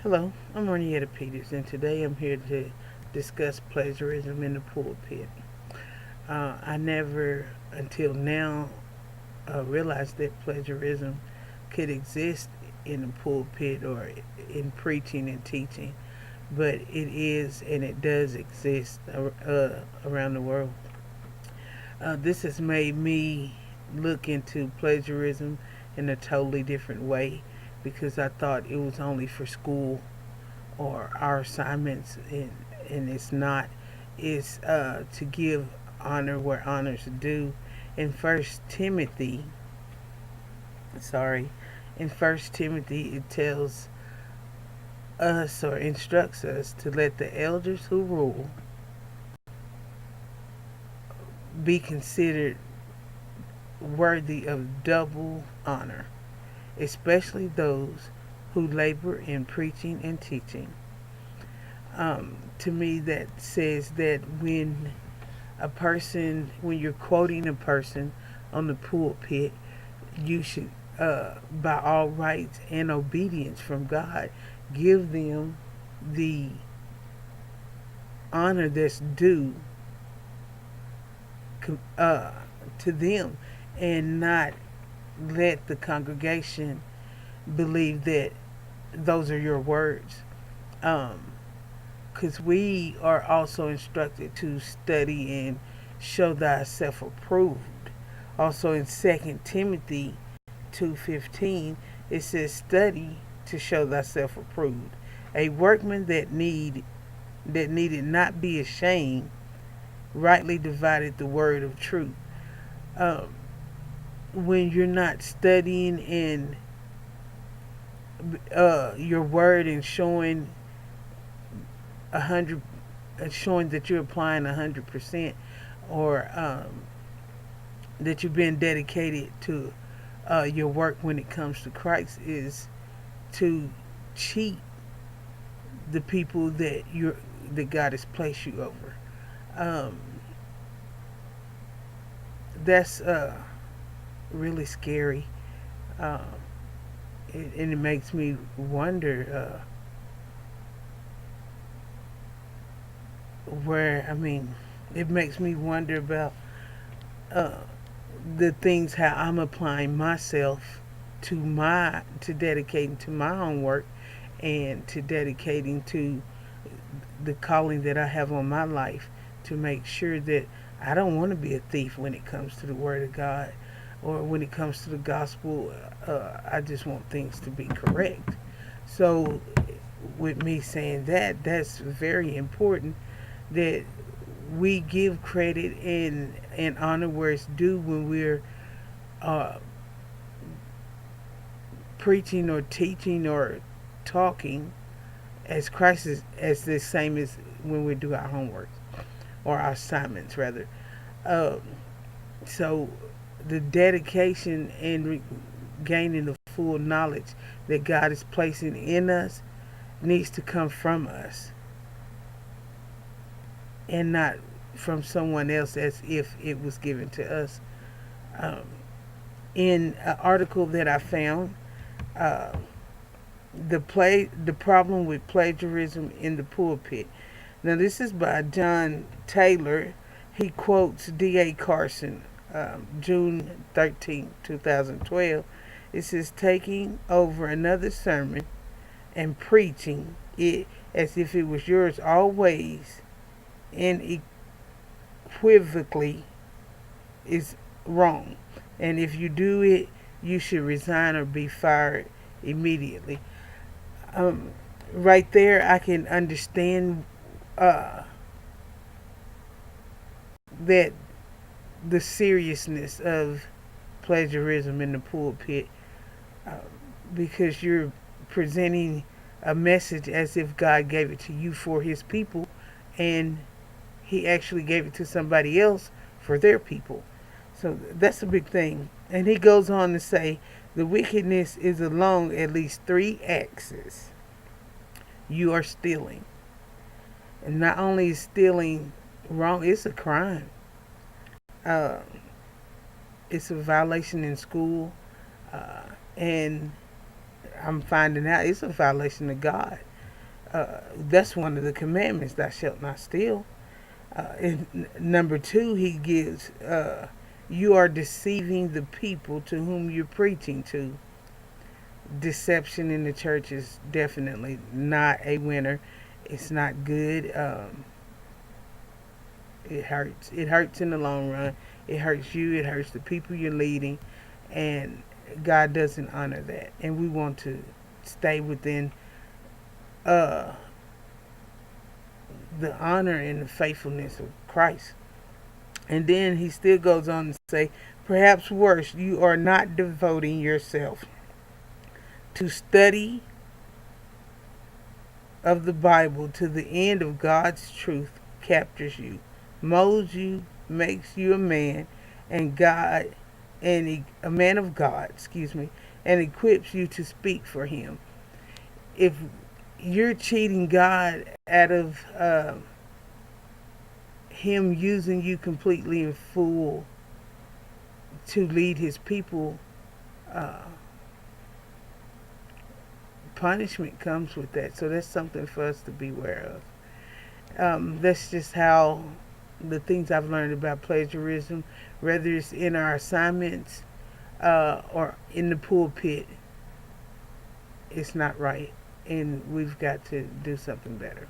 Hello, I'm Ronietta Peters, and today I'm here to discuss plagiarism in the pulpit. I never, until now, realized that plagiarism could exist in the pulpit or in preaching and teaching, but it is and it does exist around the world. This has made me look into plagiarism in a totally different way because I thought it was only for school or our assignments, and it's not. It's to give honor where honor's due. In sorry, in First Timothy, it tells us or instructs us to let the elders who rule be considered worthy of double honor, especially those who labor in preaching and teaching. To me, that says that when you're quoting a person on the pulpit, you should, by all rights and obedience from God, give them the honor that's due uh, to them, and not let the congregation believe that those are your words. Because we are also instructed to study and show thyself approved. Also in 2 Timothy 2:15, it says, "Study to show thyself approved, a workman that needed not be ashamed, rightly divided the word of truth." Um, when you're not studying in your word and a hundred, showing that you're applying 100%, or that you've been dedicated to your work when it comes to Christ, is to cheat the people that God has placed you over. Um, that's really scary, um, and it makes me wonder where. I mean, it makes me wonder about uh, the things how I'm applying myself to dedicating to my own work, and to dedicating to the calling that I have on my life, to make sure that I don't want to be a thief when it comes to the Word of God, or when it comes to the gospel. I just want things to be correct. So, with me saying that, that's very important that we give credit and honor where it's due when we're uh, preaching or teaching or talking, as Christ is as the same as when we do our homework or our assignments rather. Um, so the dedication and gaining the full knowledge that God is placing in us needs to come from us, and not from someone else as if it was given to us. Um, in an article that I found, uh, the problem with plagiarism in the pulpit. Now this is by John Taylor. He quotes D.A. Carson, June 13th, 2012. It says, "Taking over another sermon and preaching it as if it was yours always and equivocally is wrong. And if you do it, you should resign or be fired immediately." Um, right there, I can understand uh, that the seriousness of plagiarism in the pulpit, uh, because you're presenting a message as if God gave it to you for His people, and He actually gave it to somebody else for their people. So that's a big thing. And he goes on to say, "The wickedness is along at least three axes. You are stealing. And not only is stealing wrong, it's a crime. Uh, it's a violation in school. And I'm finding out it's a violation of God. That's one of the commandments, thou shalt not steal. And number two, he gives, you are deceiving the people to whom you're preaching to. Deception in the church is definitely not a winner. It's not good. It hurts. It hurts in the long run. It hurts you. It hurts the people you're leading. And God doesn't honor that. And we want to stay within uh, the honor and the faithfulness of Christ. And then he still goes on to say, perhaps worse, you are not devoting yourself to study of the Bible to the end of God's truth captures you, molds you, makes you a man, and God, and a man of God, and equips you to speak for Him. If you're cheating God out of Him using you completely in full to lead His people, uh, punishment comes with that. So that's something for us to beware of. That's just how the things I've learned about plagiarism, whether it's in our assignments or in the pulpit, it's not right. And we've got to do something better.